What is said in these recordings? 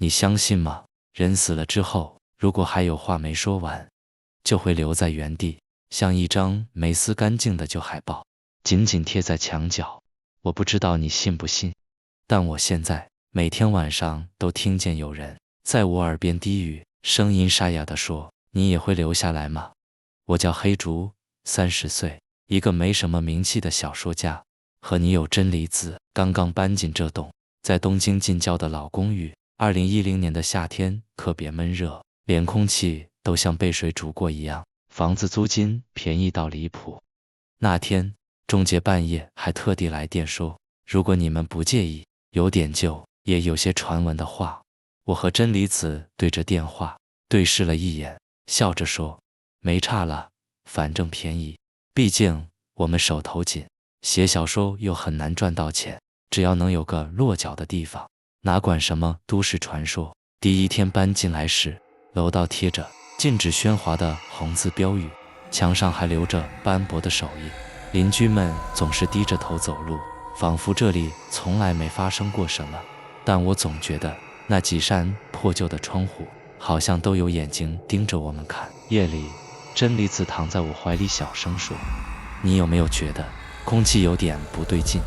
你相信吗？人死了之后，如果还有话没说完，就会留在原地，像一张没撕干净的旧海报，紧紧贴在墙角。我不知道你信不信，但我现在每天晚上都听见有人在我耳边低语，声音沙哑地说：“你也会留下来吗？”我叫黑竹，30岁，一个没什么名气的小说家，和你有真理子刚刚搬进这栋在东京近郊的老公寓。2010年的夏天特别闷热，连空气都像被水煮过一样，房子租金便宜到离谱。那天中介半夜还特地来电说，如果你们不介意，有点旧，也有些传闻的话。我和真理子对着电话对视了一眼，笑着说，没差了，反正便宜，毕竟我们手头紧，写小说又很难赚到钱，只要能有个落脚的地方，哪管什么都市传说。第一天搬进来时，楼道贴着禁止喧哗的红字标语，墙上还留着斑驳的手印，邻居们总是低着头走路，仿佛这里从来没发生过什么。但我总觉得那几扇破旧的窗户好像都有眼睛盯着我们看。夜里，真理子躺在我怀里小声说，你有没有觉得空气有点不对劲？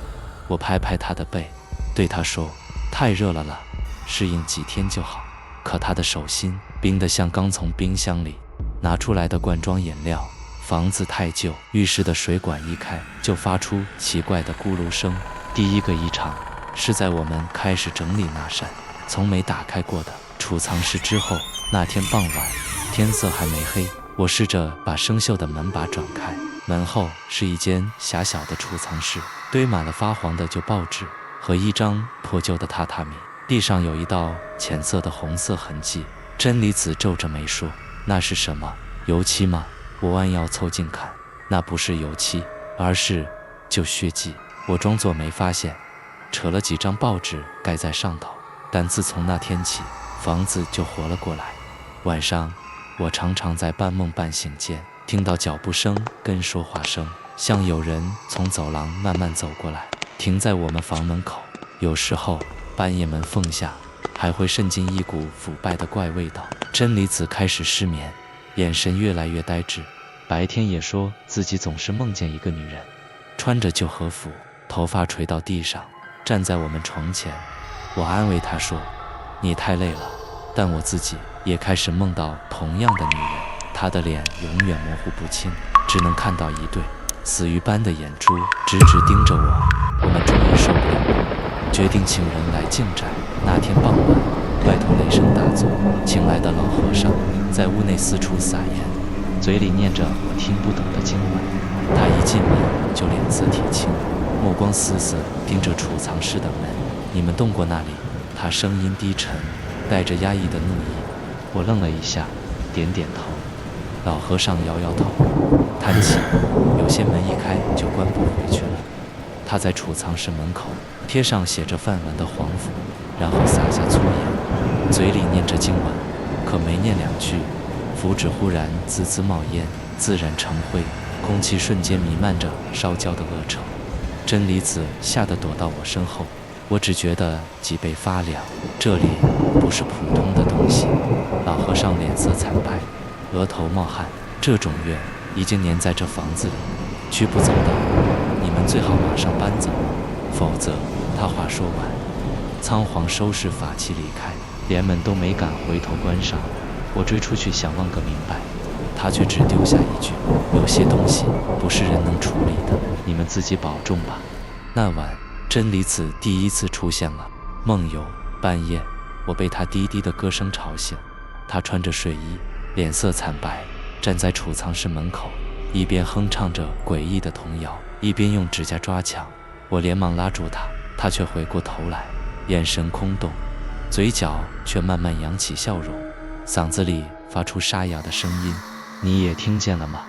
我拍拍她的背，对她说，太热了啦，适应几天就好。可她的手心冰得像刚从冰箱里拿出来的罐装饮料。房子太旧，浴室的水管一开就发出奇怪的咕噜声。第一个异常是在我们开始整理那扇从没打开过的储藏室之后。那天傍晚，天色还没黑，我试着把生锈的门把转开，门后是一间狭小的储藏室，堆满了发黄的旧报纸和一张破旧的榻榻米，地上有一道浅色的红色痕迹。真理子皱着眉说，那是什么？油漆吗？我弯腰凑近看，那不是油漆，而是旧血迹。我装作没发现，扯了几张报纸盖在上头。但自从那天起，房子就活了过来。晚上，我常常在半梦半醒间听到脚步声跟说话声，像有人从走廊慢慢走过来，停在我们房门口。有时候半夜门缝下还会渗进一股腐败的怪味道。真理子开始失眠，眼神越来越呆滞，白天也说自己总是梦见一个女人，穿着旧和服，头发垂到地上，站在我们床前。我安慰她说，你太累了。但我自己也开始梦到同样的女人，她的脸永远模糊不清，只能看到一对死鱼般的眼珠直直盯着我。我们终于受不了，决定请人来进宅。那天傍晚，外头雷声大作，请来的老和尚在屋内四处撒盐，嘴里念着我听不懂的经文。他一进门就脸色铁青，目光死死盯着储藏室的门。你们动过那里？他声音低沉，带着压抑的怒意。我愣了一下，点点头。老和尚摇摇头，叹气，有些门一开就关不回去了。他在储藏室门口贴上写着梵文的黄符，然后撒下粗盐，嘴里念着经文，可没念两句，符纸忽然滋滋冒烟，自燃成灰，空气瞬间弥漫着烧焦的恶臭。真理子吓得躲到我身后，我只觉得脊背发凉，这里不是普通的东西。老和尚脸色惨白，额头冒汗，这种怨已经粘在这房子里，驱不走的，你们最好马上搬走，否则……他话说完，仓皇收拾法器离开，连门都没敢回头关上。我追出去想问个明白，他却只丢下一句，有些东西不是人能处理的，你们自己保重吧。那晚真理子第一次出现了，梦游。半夜我被他低低的歌声吵醒，他穿着睡衣，脸色惨白，站在储藏室门口，一边哼唱着诡异的童谣，一边用指甲抓墙。我连忙拉住他，他却回过头来，眼神空洞，嘴角却慢慢扬起笑容，嗓子里发出沙哑的声音，你也听见了吗？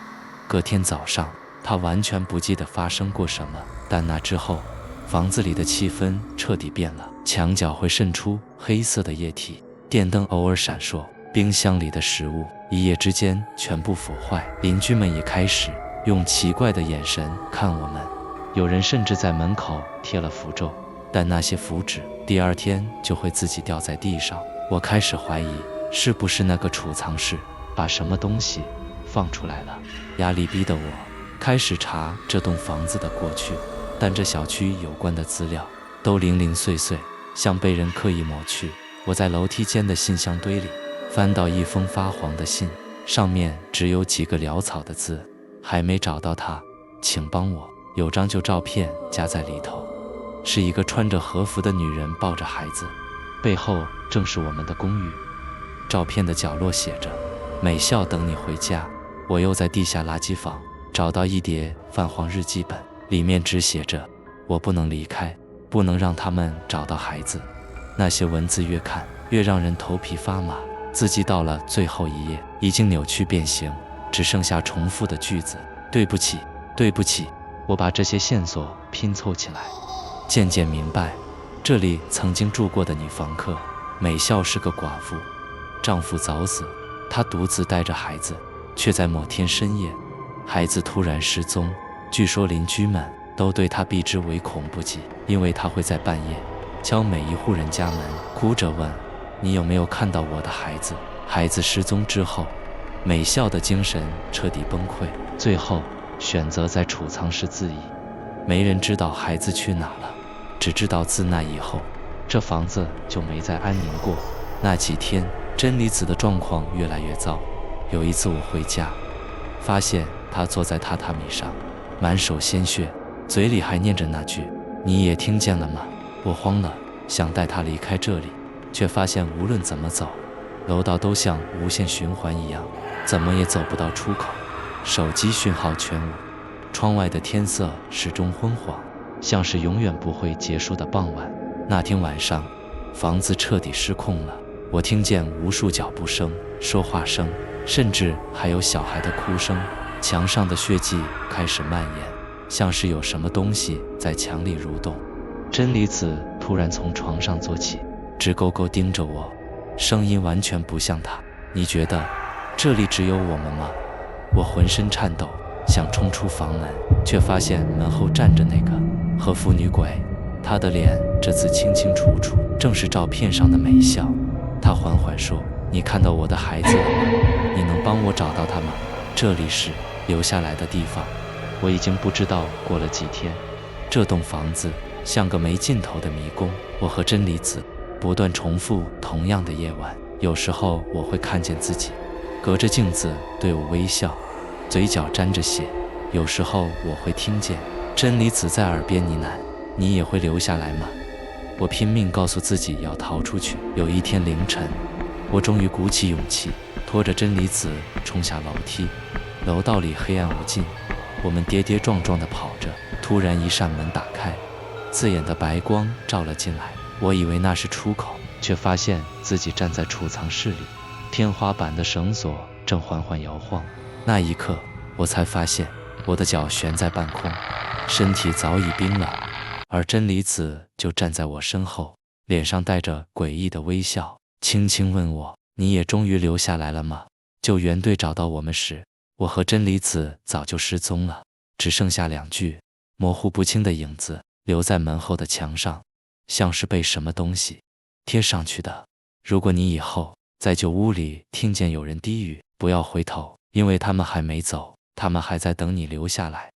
隔天早上，他完全不记得发生过什么，但那之后，房子里的气氛彻底变了，墙角会渗出黑色的液体，电灯偶尔闪烁，冰箱里的食物一夜之间全部腐坏，邻居们也开始用奇怪的眼神看我们，有人甚至在门口贴了符咒，但那些符纸第二天就会自己掉在地上，我开始怀疑，是不是那个储藏室把什么东西放出来了。压力逼得我开始查这栋房子的过去，但这小区有关的资料都零零碎碎，像被人刻意抹去。我在楼梯间的信箱堆里翻到一封发黄的信，上面只有几个潦草的字，还没找到它，请帮我。有张旧照片夹在里头，是一个穿着和服的女人抱着孩子，背后正是我们的公寓。照片的角落写着美校等你回家。我又在地下垃圾房找到一叠泛黄日记本，里面只写着我不能离开，不能让他们找到孩子。那些文字越看越让人头皮发麻，字迹到了最后一页已经扭曲变形，只剩下重复的句子，对不起，对不起。我把这些线索拼凑起来，渐渐明白，这里曾经住过的女房客美孝是个寡妇，丈夫早死，她独自带着孩子，却在某天深夜，孩子突然失踪。据说邻居们都对她避之唯恐不及，因为她会在半夜敲每一户人家门，哭着问你有没有看到我的孩子。孩子失踪之后，美孝的精神彻底崩溃，最后选择在储藏室自缢。没人知道孩子去哪了，只知道自那以后，这房子就没再安宁过。那几天，真理子的状况越来越糟。有一次我回家，发现她坐在榻榻米上，满手鲜血，嘴里还念着那句你也听见了吗。我慌了，想带她离开这里，却发现无论怎么走，楼道都像无限循环一样，怎么也走不到出口。手机讯号全无，窗外的天色始终昏黄，像是永远不会结束的傍晚。那天晚上，房子彻底失控了，我听见无数脚步声、说话声，甚至还有小孩的哭声。墙上的血迹开始蔓延，像是有什么东西在墙里蠕动。真理子突然从床上坐起，直勾勾盯着我，声音完全不像她。你觉得这里只有我们吗？我浑身颤抖，想冲出房门，却发现门后站着那个和服女鬼。她的脸这次清清楚楚，正是照片上的美孝。她缓缓说，你看到我的孩子了吗？你能帮我找到他吗？这里是留下来的地方。我已经不知道过了几天，这栋房子像个没尽头的迷宫。我和真理子不断重复同样的夜晚，有时候我会看见自己隔着镜子对我微笑，嘴角沾着血。有时候我会听见真理子在耳边呢喃，你也会留下来吗？我拼命告诉自己要逃出去。有一天凌晨，我终于鼓起勇气，拖着真理子冲下楼梯。楼道里黑暗无尽，我们跌跌撞撞地跑着。突然一扇门打开，刺眼的白光照了进来，我以为那是出口，却发现自己站在储藏室里，天花板的绳索正缓缓摇晃。那一刻，我才发现我的脚悬在半空，身体早已冰冷，而真理子就站在我身后，脸上带着诡异的微笑，轻轻问我，你也终于留下来了吗？救援队找到我们时，我和真理子早就失踪了，只剩下2具模糊不清的影子留在门后的墙上，像是被什么东西贴上去的。如果你以后在旧屋里听见有人低语，不要回头，因为他们还没走，他们还在等你留下来。